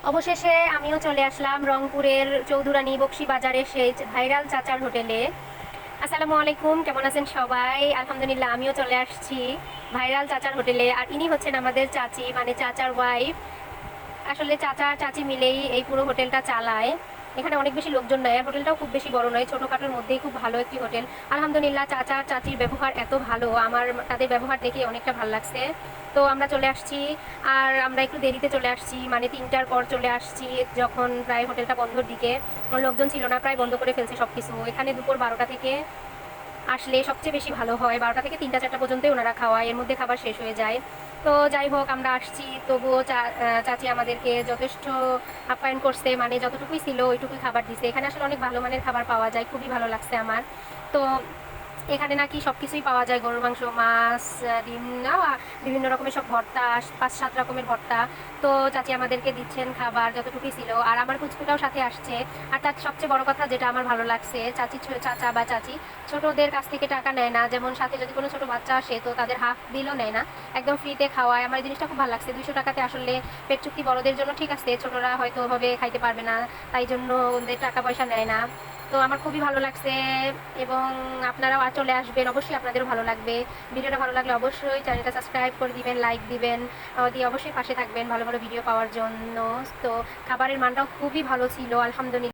অবশেষে আমিও চলে আসলাম রংপুরের চৌধুরানী বকশী বাজারে সেই ভাইরাল চাচার হোটেলে। আসসালামু আলাইকুম, কেমন আছেন সবাই? আলহামদুলিল্লাহ, আমিও চলে আসছি ভাইরাল চাচার হোটেলে। আর ইনি হচ্ছেন আমাদের চাচি, মানে চাচার ওয়াইফ। আসলে চাচা চাচি মিলেই এই পুরো হোটেলটা চালায়। এখানে অনেক বেশি লোকজন নেয়, আর হোটেলটাও খুব বেশি বড় নয়, ছোটোখাটোর মধ্যেই খুব ভালো একটি হোটেল। আলহামদুলিল্লাহ, চাচা চাচির ব্যবহার এত ভালো, আমার তাদের ব্যবহার দেখে অনেকটা ভালো লাগছে। তো আমরা চলে আসছি, আর আমরা একটু দেরিতে চলে আসছি, মানে 3টার পর চলে আসছি, যখন প্রায় হোটেলটা বন্ধর দিকে। লোকজন ছিল না, প্রায় বন্ধ করে ফেলছে সব কিছু। এখানে দুপুর 12টা থেকে আসলে সবচেয়ে বেশি ভালো হয়। 12টা থেকে 3টা 4টা পর্যন্তই ওনারা খাওয়ায়, এর মধ্যে খাবার শেষ হয়ে যায়। তো যাই হোক, আমরা আসছি, তবুও চাচি আমাদেরকে যথেষ্ট আপ্যায়ন করছে, মানে যতটুকুই ছিল ওইটুকুই খাবার দিছে। এখানে আসলে অনেক ভালো মানের খাবার পাওয়া যায়, খুবই ভালো লাগছে আমার। তো এখানে নাকি সব কিছুই পাওয়া যায়, গরুর মাংস, মাছ, ডিম, বিভিন্ন রকমের সব ভর্তা, 5-7 রকমের ভর্তা। তো চাচি আমাদেরকে দিচ্ছেন খাবার যতটুকুই ছিল, আর আমার কুচকুটাও সাথে আসছে। আর তার সবচেয়ে বড় কথা যেটা আমার ভালো লাগছে, চাচা বা চাচি ছোটদের কাছ থেকে টাকা নেয় না। যেমন সাথে যদি কোনো ছোট বাচ্চা আসে তো তাদের হাফ বিলও নেয় না, একদম ফ্রিতে খাওয়ায়। আমার এই জিনিসটা খুব ভালো লাগছে। 200 টাকাতে আসলে পেট চুক্তি বড়দের জন্য ঠিক আছে, ছোটরা হয়তো ওভাবে খাইতে পারবে না, তাই জন্য ওদের টাকা পয়সা নেয় না। তো আমার খুবই ভালো লাগছে, এবং আপনারাও চলে আসবেন, অবশ্যই আপনাদেরও ভালো লাগবে। ভিডিওটা ভালো লাগলে অবশ্যই চ্যানেলটা সাবস্ক্রাইব করে দিবেন, লাইক দিবেন, দিয়ে অবশ্যই পাশে থাকবেন ভালো ভালো ভিডিও পাওয়ার জন্য। তো খাবারের মানটাও খুবই ভালো ছিল, আলহামদুলিল্লাহ।